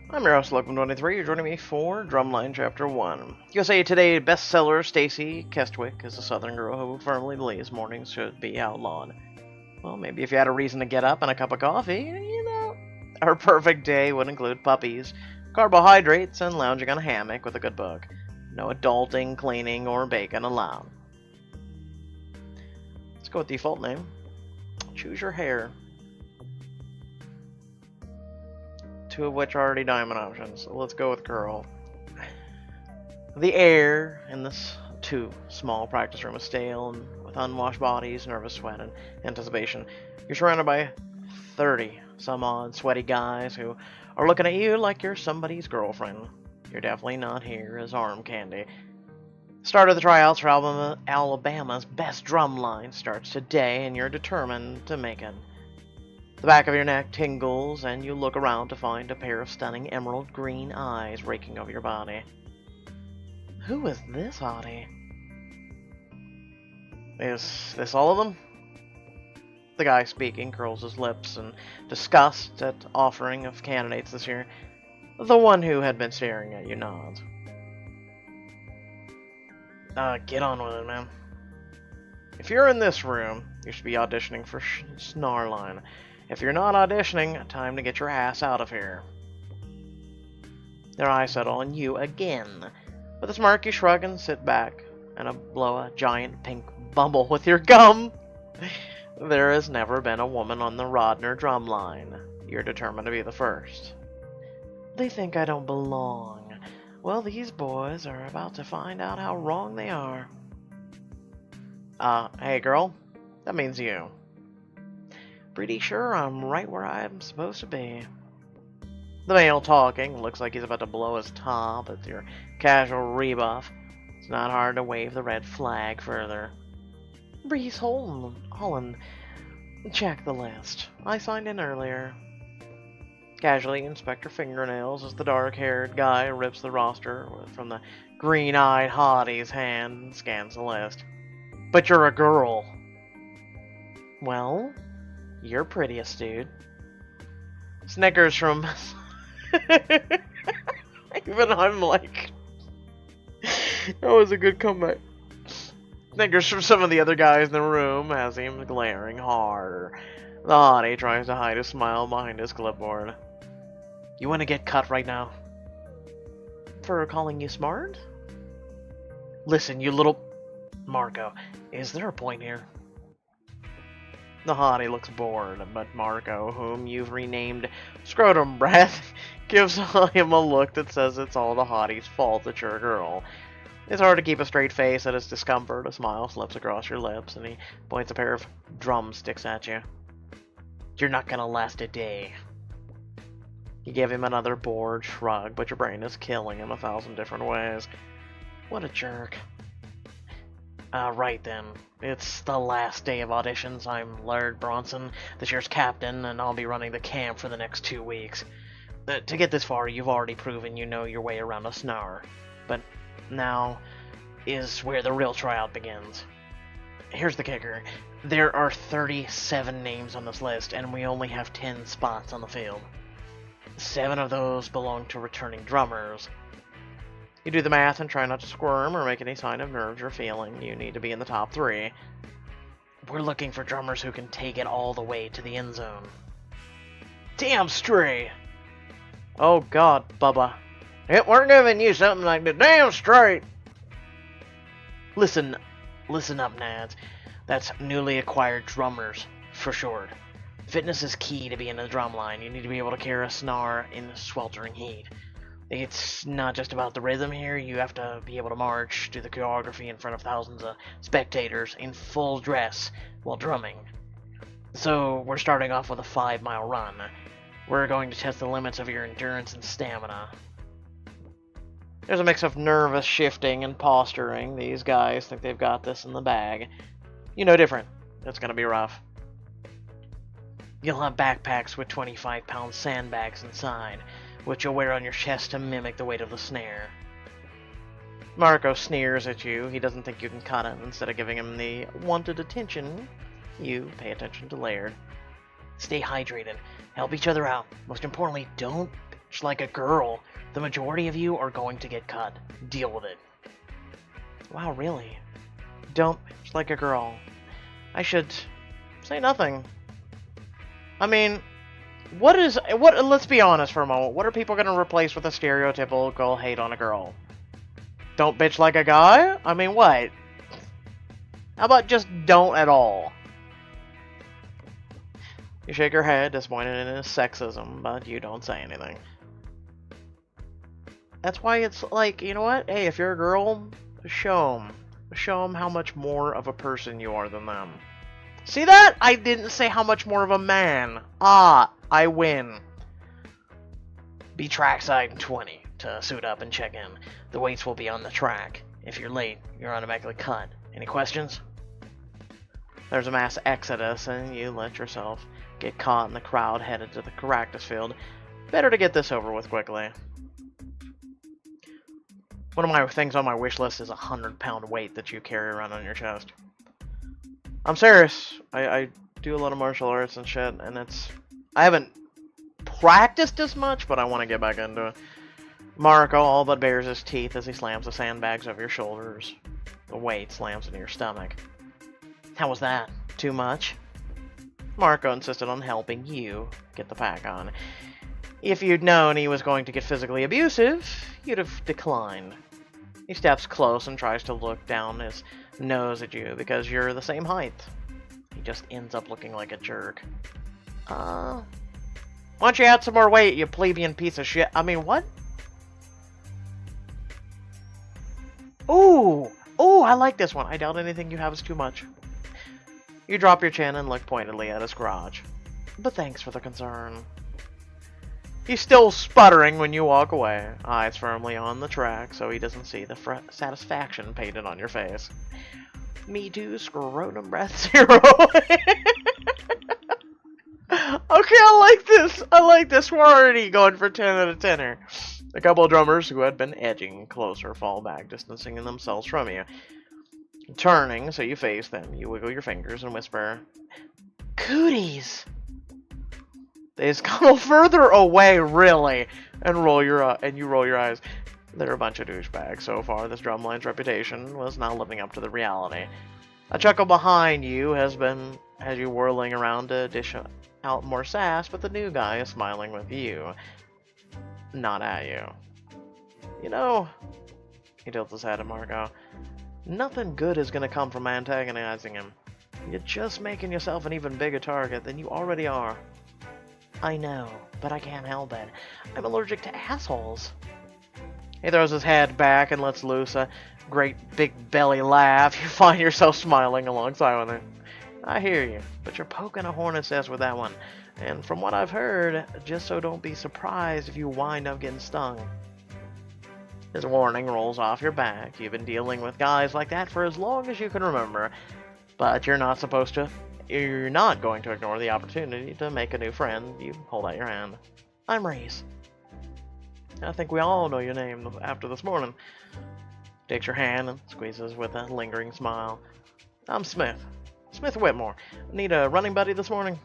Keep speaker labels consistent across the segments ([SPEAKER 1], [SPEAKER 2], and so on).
[SPEAKER 1] I'm your host, Locum23. You're joining me for Drumline Chapter 1. USA Today bestseller Stacy Kestwick is a southern girl who firmly believes mornings should be outlawed. Well, maybe if you had a reason to get up and a cup of coffee, her perfect day would include puppies, carbohydrates, and lounging on a hammock with a good book. No adulting, cleaning, or bacon allowed. Let's go with default name. Choose your hair. Two of which are already diamond options. So let's go with girl. The air in this too small practice room is stale and with unwashed bodies, nervous sweat, and anticipation. You're surrounded by 30 some odd sweaty guys who are looking at you like you're somebody's girlfriend. You're definitely not here as arm candy. Start of the tryouts for Alabama's best drumline starts today, and you're determined to make it. The back of your neck tingles, and you look around to find a pair of stunning emerald green eyes raking over your body. Who is this hottie? Is this all of them? The guy speaking curls his lips in disgust at offering of candidates this year. The one who had been staring at you nods. Get on with it, man. If you're in this room, you should be auditioning for Snarline. If you're not auditioning, time to get your ass out of here. Their eyes settle on you again. With a smirk, you shrug and sit back and blow a giant pink bumble with your gum. There has never been a woman on the Rodner drumline. You're determined to be the first. They think I don't belong. Well, these boys are about to find out how wrong they are. Hey girl, that means you. Pretty sure I'm right where I'm supposed to be. The male talking looks like he's about to blow his top at your casual rebuff. It's not hard to wave the red flag further. Breeze Holland, check the list. I signed in earlier. Casually inspect her fingernails as the dark-haired guy rips the roster from the green-eyed hottie's hand and scans the list. But you're a girl. Well, you're prettiest, dude. Snickers from... Even I'm like... That was a good comeback. Snickers from some of the other guys in the room as he's glaring harder. The hottie tries to hide a smile behind his clipboard. You want to get cut right now? For calling you smart? Listen, you little... Marco, is there a point here? The hottie looks bored, but Marco, whom you've renamed Scrotum Breath, gives him a look that says it's all the hottie's fault that you're a girl. It's hard to keep a straight face at his discomfort. A smile slips across your lips, and he points a pair of drumsticks at you. You're not gonna last a day. You give him another bored shrug, but your brain is killing him 1,000 different ways. What a jerk. Right then. It's the last day of auditions. I'm Laird Bronson, this year's captain, and I'll be running the camp for the next 2 weeks. To get this far, you've already proven you know your way around a snare. But now is where the real tryout begins. Here's the kicker. There are 37 names on this list, and we only have 10 spots on the field. 7 of those belong to returning drummers. You do the math and try not to squirm or make any sign of nerves you're feeling. You need to be in the top 3. We're looking for drummers who can take it all the way to the end zone. Damn straight! Oh god, Bubba. We're giving you something like the damn straight! Listen up, Nads. That's newly acquired drummers, for short. Fitness is key to being in the drumline. You need to be able to carry a snare in sweltering heat. It's not just about the rhythm here. You have to be able to march, do the choreography in front of thousands of spectators in full dress while drumming. So we're starting off with a 5-mile run. We're going to test the limits of your endurance and stamina. There's a mix of nervous shifting and posturing. These guys think they've got this in the bag. You know different. It's going to be rough. You'll have backpacks with 25-pound sandbags inside, which you'll wear on your chest to mimic the weight of the snare. Marco sneers at you. He doesn't think you can cut him. Instead of giving him the wanted attention, you pay attention to Laird. Stay hydrated. Help each other out. Most importantly, don't Just like a girl, the majority of you are going to get cut. Deal with it. Wow, really? Don't bitch like a girl. I should say nothing. I mean, let's be honest for a moment. What are people going to replace with a stereotypical hate on a girl? Don't bitch like a guy? I mean, what? How about just don't at all? You shake your head, disappointed in his sexism, but you don't say anything. That's why it's like, you know what? Hey, if you're a girl, show them. Show them how much more of a person you are than them. See that? I didn't say how much more of a man. Ah, I win. Be trackside in 20 to suit up and check in. The weights will be on the track. If you're late, you're automatically cut. Any questions? There's a mass exodus, and you let yourself get caught in the crowd headed to the practice field. Better to get this over with quickly. One of my things on my wish list is a 100-pound weight that you carry around on your chest. I'm serious. I do a lot of martial arts and shit, and I haven't practiced as much, but I want to get back into it. Marco all but bares his teeth as he slams the sandbags over your shoulders. The weight slams into your stomach. How was that? Too much? Marco insisted on helping you get the pack on. If you'd known he was going to get physically abusive, you'd have declined. He steps close and tries to look down his nose at you because you're the same height. He just ends up looking like a jerk. Why don't you add some more weight, you plebeian piece of shit? I mean, what? Ooh! Ooh, I like this one. I doubt anything you have is too much. You drop your chin and look pointedly at his crotch. But thanks for the concern. He's still sputtering when you walk away, eyes firmly on the track so he doesn't see the satisfaction painted on your face. Me too, scrotum breath 0. Okay, I like this. I like this. We're already going for 10 out of 10 here. A couple of drummers who had been edging closer fall back, distancing themselves from you. Turning so you face them, you wiggle your fingers and whisper, "Cooties!" They scuttle further away, really, and you roll your eyes. They're a bunch of douchebags. So far, this Drumline's reputation was not living up to the reality. A chuckle behind you has you whirling around to dish out more sass, but the new guy is smiling with you, not at you. You know, he tilts his head at Marco. Nothing good is going to come from antagonizing him. You're just making yourself an even bigger target than you already are. I know, but I can't help it. I'm allergic to assholes. He throws his head back and lets loose a great big belly laugh. You find yourself smiling alongside with it. I hear you, but you're poking a hornet's nest with that one. And from what I've heard, just so don't be surprised if you wind up getting stung. His warning rolls off your back. You've been dealing with guys like that for as long as you can remember. But you're not going to ignore the opportunity to make a new friend. You hold out your hand. I'm Reese. I think we all know your name after this morning. Takes your hand and squeezes with a lingering smile. I'm Smith. Smith Whitmore. Need a running buddy this morning?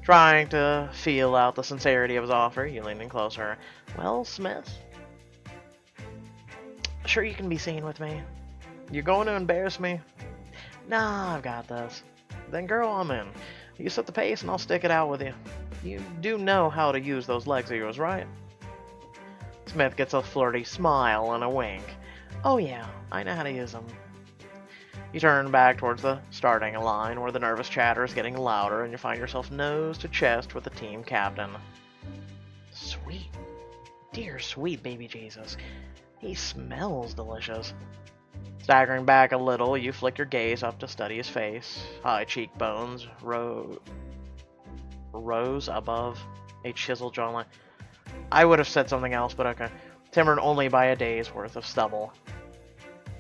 [SPEAKER 1] Trying to feel out the sincerity of his offer, you lean in closer. Well, Smith? Sure you can be seen with me? You going to embarrass me? Nah, I've got this. Then girl, I'm in. You set the pace and I'll stick it out with you. You do know how to use those legs of yours, right? Smith gets a flirty smile and a wink. Oh yeah, I know how to use them. You turn back towards the starting line where the nervous chatter is getting louder and you find yourself nose to chest with the team captain. Sweet. Dear sweet baby Jesus. He smells delicious. Staggering back a little, you flick your gaze up to study his face. High cheekbones rose above a chiseled jawline. I would have said something else, but okay. Timbered only by a day's worth of stubble.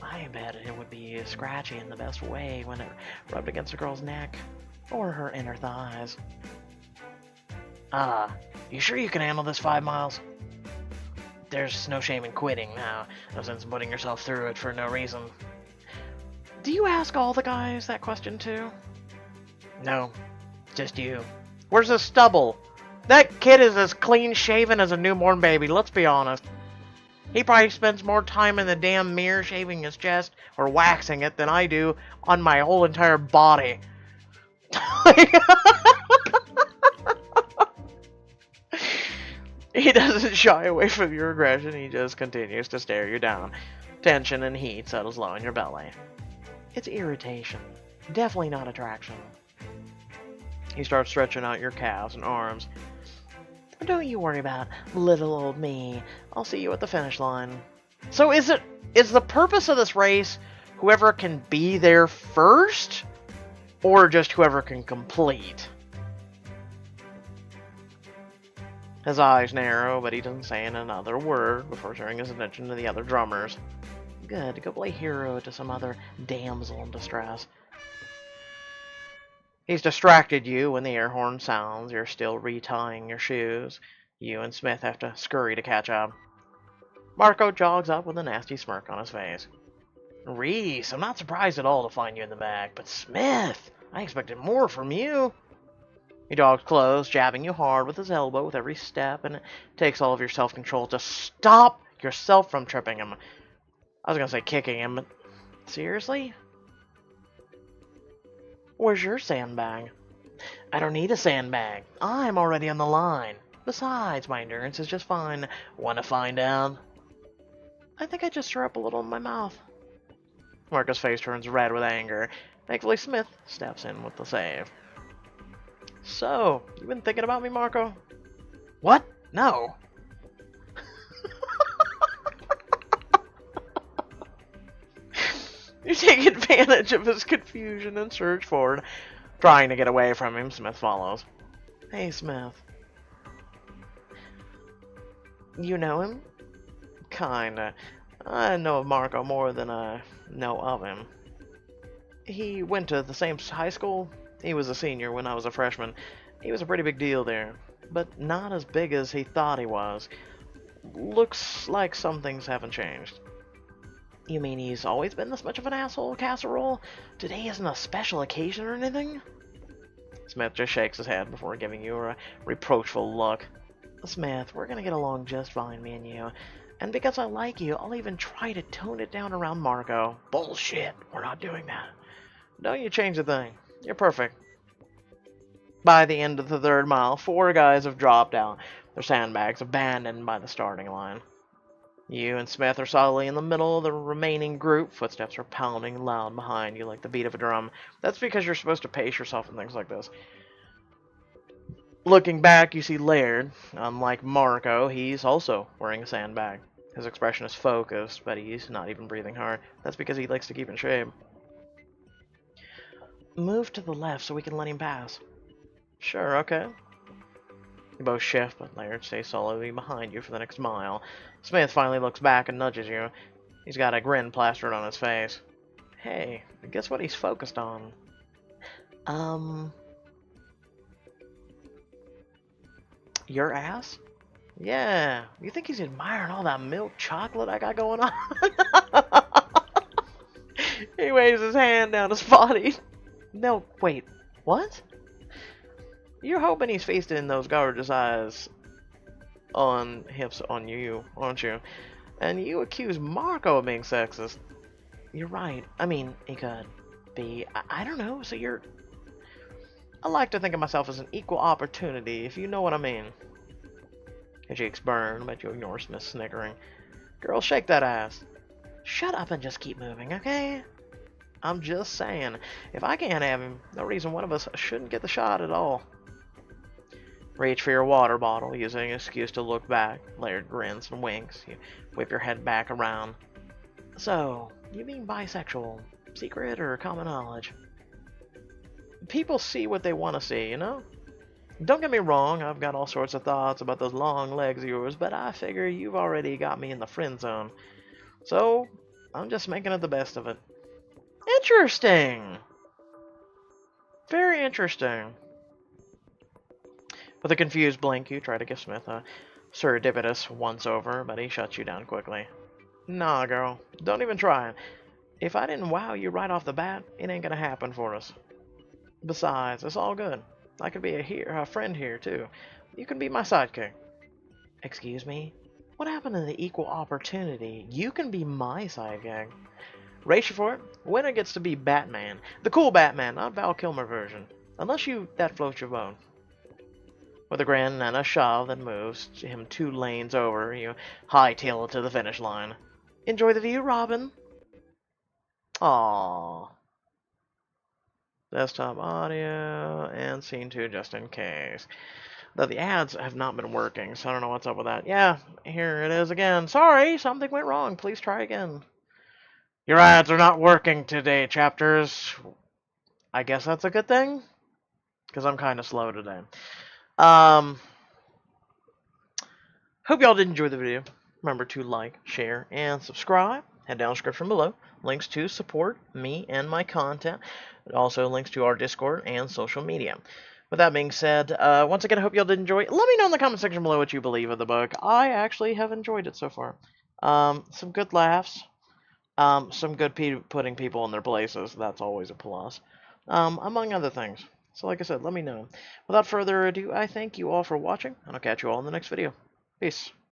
[SPEAKER 1] I bet it would be scratchy in the best way when it rubbed against a girl's neck or her inner thighs. You sure you can handle this 5 miles? There's no shame in quitting now. No sense in putting yourself through it for no reason. Do you ask all the guys that question too? No, just you. Where's the stubble? That kid is as clean shaven as a newborn baby, let's be honest. He probably spends more time in the damn mirror shaving his chest or waxing it than I do on my whole entire body. He doesn't shy away from your aggression, he just continues to stare you down. Tension and heat settles low in your belly. It's irritation, definitely not attraction. He starts stretching out your calves and arms. Don't you worry about little old me. I'll see you at the finish line. So is the purpose of this race whoever can be there first? Or just whoever can complete? His eyes narrow, but he doesn't say another word before turning his attention to the other drummers. Good, go play hero to some other damsel in distress. He's distracted you when the air horn sounds. You're still retying your shoes. You and Smith have to scurry to catch up. Marco jogs up with a nasty smirk on his face. Reese, I'm not surprised at all to find you in the back, but Smith, I expected more from you. He jogs close, jabbing you hard with his elbow with every step, and it takes all of your self-control to stop yourself from tripping him. I was gonna say kicking him, but seriously? Where's your sandbag? I don't need a sandbag. I'm already on the line. Besides, my endurance is just fine. Wanna find out? I think I just threw up a little in my mouth. Marco's face turns red with anger. Thankfully, Smith steps in with the save. So, you been thinking about me, Marco? What? No. You take advantage of his confusion and surge forward. Trying to get away from him, Smith follows. Hey, Smith. You know him? Kinda. I know of Marco more than I know of him. He went to the same high school. He was a senior when I was a freshman. He was a pretty big deal there, but not as big as he thought he was. Looks like some things haven't changed. You mean he's always been this much of an asshole, Casserole? Today isn't a special occasion or anything? Smith just shakes his head before giving you a reproachful look. Smith, we're gonna get along just fine, me and you. And because I like you, I'll even try to tone it down around Marco. Bullshit, we're not doing that. Don't you change a thing. You're perfect. By the end of the third mile, 4 guys have dropped out, their sandbags abandoned by the starting line. You and Smith are solidly in the middle of the remaining group. Footsteps are pounding loud behind you like the beat of a drum. That's because you're supposed to pace yourself and things like this. Looking back, you see Laird. Unlike Marco, he's also wearing a sandbag. His expression is focused, but he's not even breathing hard. That's because he likes to keep in shape. Move to the left so we can let him pass. Sure, okay. You both shift, but Laird stays solidly behind you for the next mile. Smith finally looks back and nudges you. He's got a grin plastered on his face. Hey, guess what he's focused on? Your ass? Yeah, you think he's admiring all that milk chocolate I got going on? He waves his hand down his body. No, wait, what? You're hoping he's feasting those gorgeous eyes on hips on you, aren't you? And you accuse Marco of being sexist. You're right. I mean, he could be. I don't know, so you're... I like to think of myself as an equal opportunity, if you know what I mean. Her cheeks burn, but you ignore Smith snickering. Girl, shake that ass. Shut up and just keep moving, okay? I'm just saying, if I can't have him, no reason one of us shouldn't get the shot at all. Reach for your water bottle, using an excuse to look back. Laird grins and winks. You whip your head back around. So, you mean bisexual? Secret or common knowledge? People see what they want to see, you know? Don't get me wrong, I've got all sorts of thoughts about those long legs of yours, but I figure you've already got me in the friend zone. So, I'm just making it the best of it. Interesting! Very interesting. With a confused blink, you try to give Smith a surreptitious once-over, but he shuts you down quickly. Nah, girl. Don't even try it. If I didn't wow you right off the bat, it ain't gonna happen for us. Besides, it's all good. I could be a friend here, too. you can be my sidekick. Excuse me? What happened to the equal opportunity? You can be my sidekick. Race you for it. Winner gets to be Batman. The cool Batman, not Val Kilmer version. Unless that floats your boat. With a grin and a shove that moves him 2 lanes over, you hightail it to the finish line. Enjoy the view, Robin. Aww. Desktop audio and scene 2 just in case. Though the ads have not been working, so I don't know what's up with that. Yeah, here it is again. Sorry, something went wrong. Please try again. Your ads are not working today, chapters. I guess that's a good thing, because I'm kind of slow today. Hope y'all did enjoy the video. Remember to like, share, and subscribe. Head down the description below. Links to support me and my content. Also links to our Discord and social media. With that being said, once again, I hope y'all did enjoy. Let me know in the comment section below what you believe of the book. I actually have enjoyed it so far. Some good laughs. Some good putting people in their places. That's always a plus. Among other things. So like I said, let me know. Without further ado, I thank you all for watching, and I'll catch you all in the next video. Peace.